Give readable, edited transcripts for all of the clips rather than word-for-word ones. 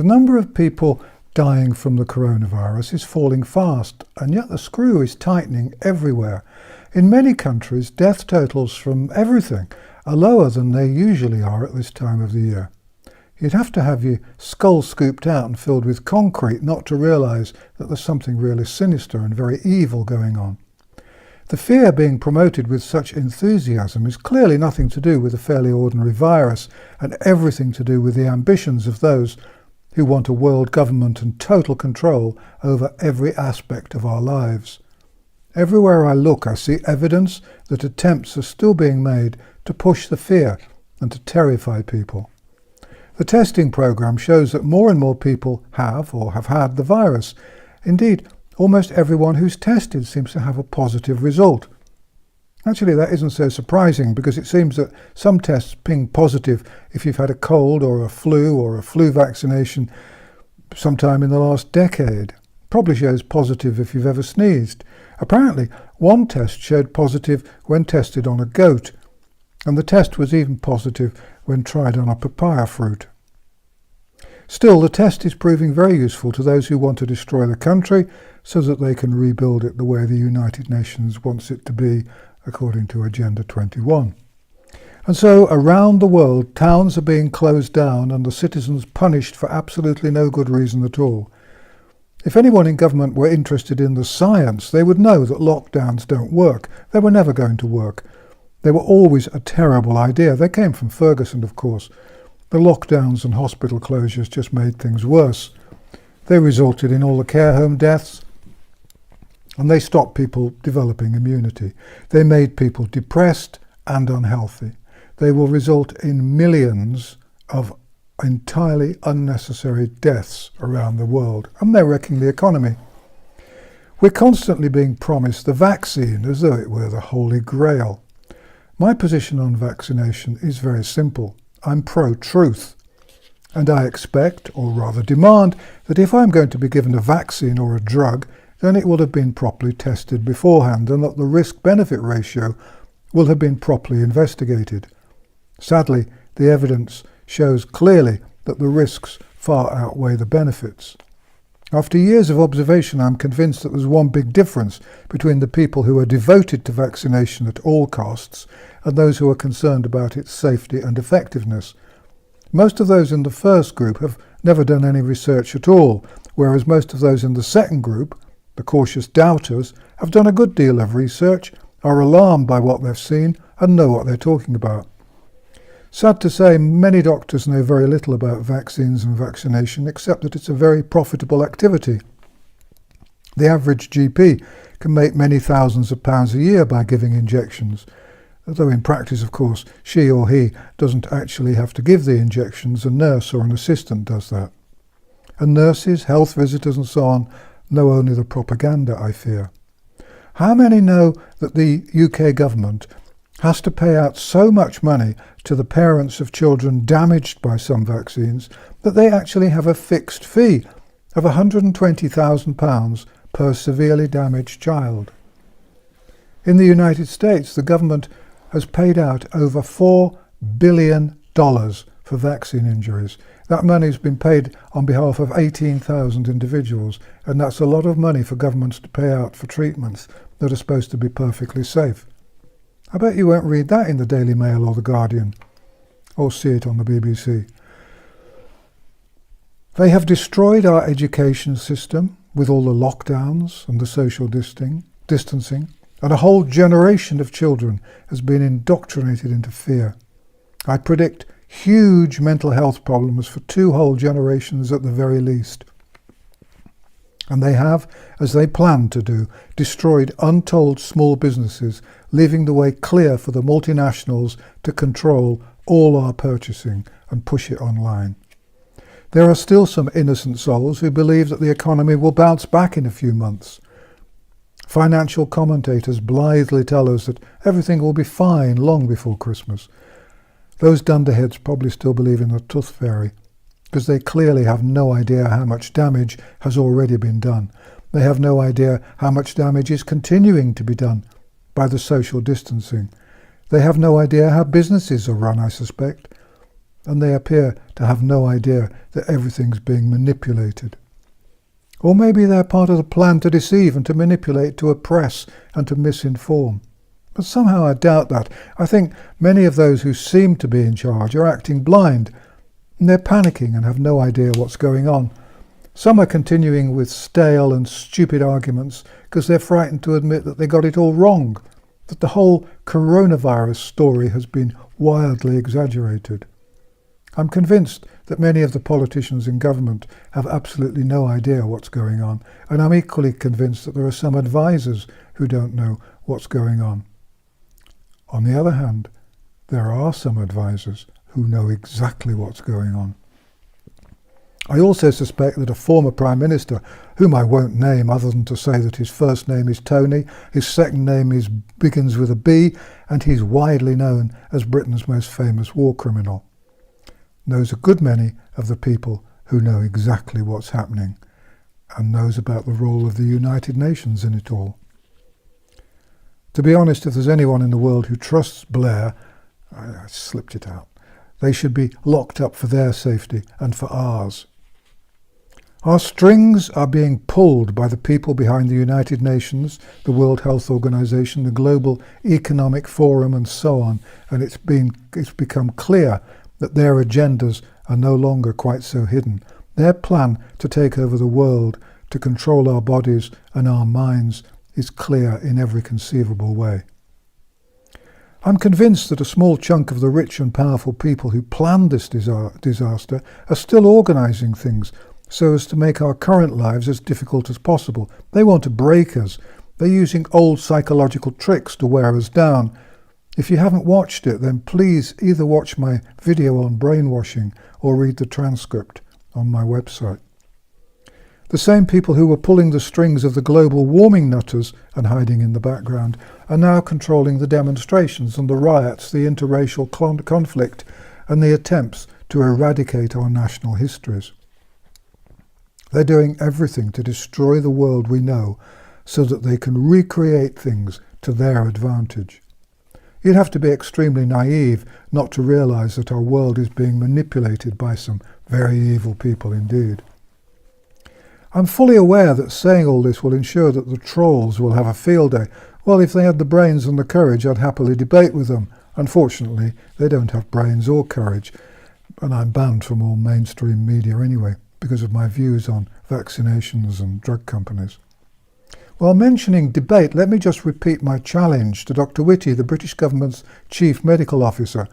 The number of people dying from the coronavirus is falling fast, and yet the screw is tightening everywhere. In many countries, death totals from everything are lower than they usually are at this time of the year. You'd have to have your skull scooped out and filled with concrete not to realise that there's something really sinister and very evil going on. The fear being promoted with such enthusiasm is clearly nothing to do with a fairly ordinary virus, and everything to do with the ambitions of those who want a world government and total control over every aspect of our lives. Everywhere I look, I see evidence that attempts are still being made to push the fear and to terrify people. The testing program shows that more and more people have or have had the virus. Indeed, almost everyone who's tested seems to have a positive result. Actually, that isn't so surprising because it seems that some tests ping positive if you've had a cold or a flu vaccination sometime in the last decade. Probably shows positive if you've ever sneezed. Apparently, one test showed positive when tested on a goat, and the test was even positive when tried on a papaya fruit. Still, the test is proving very useful to those who want to destroy the country so that they can rebuild it the way the United Nations wants it to be, according to Agenda 21. And so, around the world, towns are being closed down and the citizens punished for absolutely no good reason at all. If anyone in government were interested in the science, they would know that lockdowns don't work. They were never going to work. They were always a terrible idea. They came from Ferguson, of course. The lockdowns and hospital closures just made things worse. They resulted in all the care home deaths, and they stopped people developing immunity. They made people depressed and unhealthy. They will result in millions of entirely unnecessary deaths around the world, and they're wrecking the economy. We're constantly being promised the vaccine as though it were the Holy Grail. My position on vaccination is very simple. I'm pro-truth, and I expect, or rather demand, that if I'm going to be given a vaccine or a drug, then it will have been properly tested beforehand and that the risk-benefit ratio will have been properly investigated. Sadly, the evidence shows clearly that the risks far outweigh the benefits. After years of observation, I'm convinced that there's one big difference between the people who are devoted to vaccination at all costs and those who are concerned about its safety and effectiveness. Most of those in the first group have never done any research at all, whereas most of those in the second group, the cautious doubters, have done a good deal of research, are alarmed by what they've seen, and know what they're talking about. Sad to say, many doctors know very little about vaccines and vaccination, except that it's a very profitable activity. The average GP can make many thousands of pounds a year by giving injections, though in practice, of course, she or he doesn't actually have to give the injections. A nurse or an assistant does that. And nurses, health visitors and so on know only the propaganda, I fear. How many know that the UK government has to pay out so much money to the parents of children damaged by some vaccines that they actually have a fixed fee of £120,000 per severely damaged child? In the United States, the government has paid out over $4 billion for vaccine injuries. That money has been paid on behalf of 18,000 individuals, and that's a lot of money for governments to pay out for treatments that are supposed to be perfectly safe. I bet you won't read that in the Daily Mail or the Guardian, or see it on the BBC. They have destroyed our education system with all the lockdowns and the social distancing, and a whole generation of children has been indoctrinated into fear. I predict huge mental health problems for 2 whole generations at the very least. And they have, as they planned to do, destroyed untold small businesses, leaving the way clear for the multinationals to control all our purchasing and push it online. There are still some innocent souls who believe that the economy will bounce back in a few months. Financial commentators blithely tell us that everything will be fine long before Christmas. Those dunderheads probably still believe in the tooth fairy, because they clearly have no idea how much damage has already been done. They have no idea how much damage is continuing to be done by the social distancing. They have no idea how businesses are run, I suspect. and they appear to have no idea that everything's being manipulated. Or maybe they're part of the plan to deceive and to manipulate, to oppress and to misinform. But somehow I doubt that. I think many of those who seem to be in charge are acting blind, and they're panicking and have no idea what's going on. Some are continuing with stale and stupid arguments because they're frightened to admit that they got it all wrong, that the whole coronavirus story has been wildly exaggerated. I'm convinced that many of the politicians in government have absolutely no idea what's going on, and I'm equally convinced that there are some advisors who don't know what's going on. On the other hand, there are some advisors who know exactly what's going on. I also suspect that a former Prime Minister, whom I won't name other than to say that his first name is Tony, his second name begins with a B, and he's widely known as Britain's most famous war criminal, knows a good many of the people who know exactly what's happening and knows about the role of the United Nations in it all. To be honest, if there's anyone in the world who trusts Blair, I slipped it out, they should be locked up for their safety and for ours. Our strings are being pulled by the people behind the United Nations, the World Health Organization, the Global Economic Forum and so on, and it's become clear that their agendas are no longer quite so hidden. Their plan to take over the world, to control our bodies and our minds, is clear in every conceivable way. I'm convinced that a small chunk of the rich and powerful people who planned this disaster are still organizing things so as to make our current lives as difficult as possible. They want to break us. They're using old psychological tricks to wear us down. If you haven't watched it, then please either watch my video on brainwashing or read the transcript on my website. The same people who were pulling the strings of the global warming nutters and hiding in the background are now controlling the demonstrations and the riots, the interracial conflict, and the attempts to eradicate our national histories. They're doing everything to destroy the world we know so that they can recreate things to their advantage. You'd have to be extremely naive not to realize that our world is being manipulated by some very evil people indeed. I'm fully aware that saying all this will ensure that the trolls will have a field day. Well, if they had the brains and the courage, I'd happily debate with them. Unfortunately, they don't have brains or courage, and I'm banned from all mainstream media anyway, because of my views on vaccinations and drug companies. While mentioning debate, let me just repeat my challenge to Dr. Whitty, the British government's chief medical officer.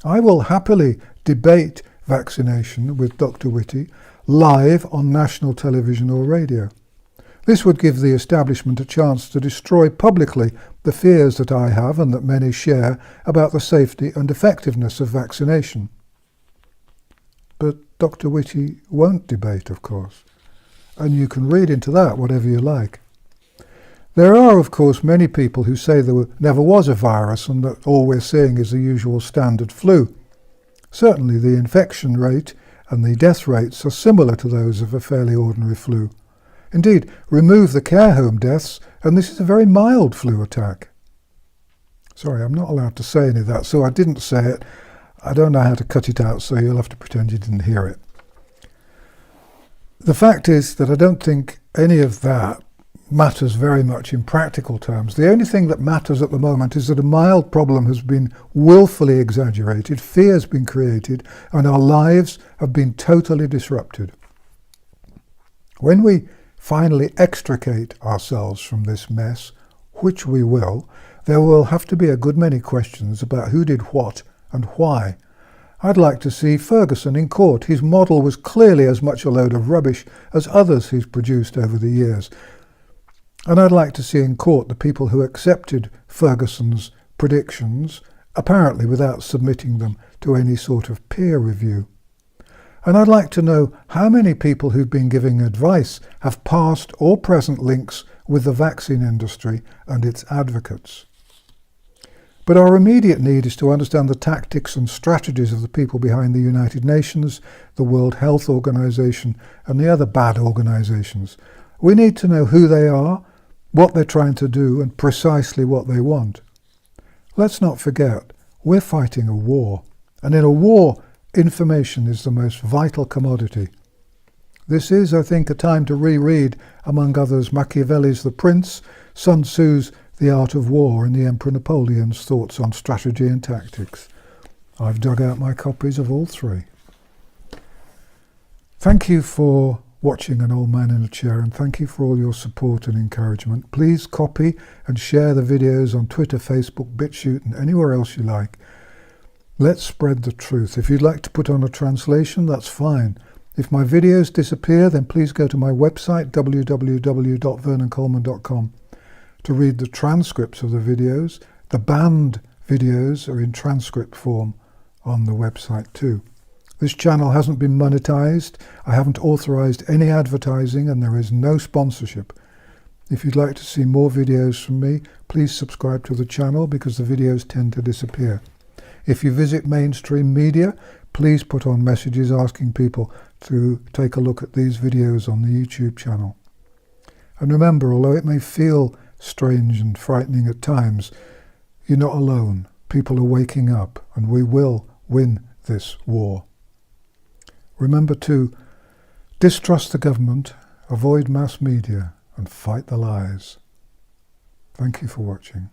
I will happily debate vaccination with Dr. Whitty live on national television or radio. This would give the establishment a chance to destroy publicly the fears that I have and that many share about the safety and effectiveness of vaccination. But Dr. Whitty won't debate, of course, and you can read into that whatever you like. There are, of course, many people who say there never was a virus and that all we're seeing is the usual standard flu. Certainly the infection rate and the death rates are similar to those of a fairly ordinary flu. Indeed, remove the care home deaths and this is a very mild flu attack. Sorry, I'm not allowed to say any of that, so I didn't say it. I don't know how to cut it out, so you'll have to pretend you didn't hear it. The fact is that I don't think any of that matters very much in practical terms. The only thing that matters at the moment is that a mild problem has been willfully exaggerated, fear has been created, and our lives have been totally disrupted. When we finally extricate ourselves from this mess, which we will, there will have to be a good many questions about who did what and why. I'd like to see Ferguson in court. His model was clearly as much a load of rubbish as others he's produced over the years. And I'd like to see in court the people who accepted Ferguson's predictions, apparently without submitting them to any sort of peer review. And I'd like to know how many people who've been giving advice have past or present links with the vaccine industry and its advocates. But our immediate need is to understand the tactics and strategies of the people behind the United Nations, the World Health Organization, and the other bad organizations. We need to know who they are, what they're trying to do, and precisely what they want. Let's not forget, we're fighting a war. And in a war, Information is the most vital commodity. This is, I think, a time to reread, among others, Machiavelli's The Prince, Sun Tzu's The Art of War, and the Emperor Napoleon's thoughts on strategy and tactics. I've dug out my copies of all three. Thank you for watching An Old Man in a Chair, and thank you for all your support and encouragement. Please copy and share the videos on Twitter, Facebook, BitChute, and anywhere else you like. Let's spread the truth. If you'd like to put on a translation, that's fine. If my videos disappear, then please go to my website, www.vernoncoleman.com, to read the transcripts of the videos. The banned videos are in transcript form on the website too. This channel hasn't been monetized, I haven't authorized any advertising, and there is no sponsorship. If you'd like to see more videos from me, please subscribe to the channel because the videos tend to disappear. If you visit mainstream media, please put on messages asking people to take a look at these videos on the YouTube channel. And remember, although it may feel strange and frightening at times, you're not alone. People are waking up, and we will win this war. Remember to distrust the government, avoid mass media, and fight the lies. Thank you for watching.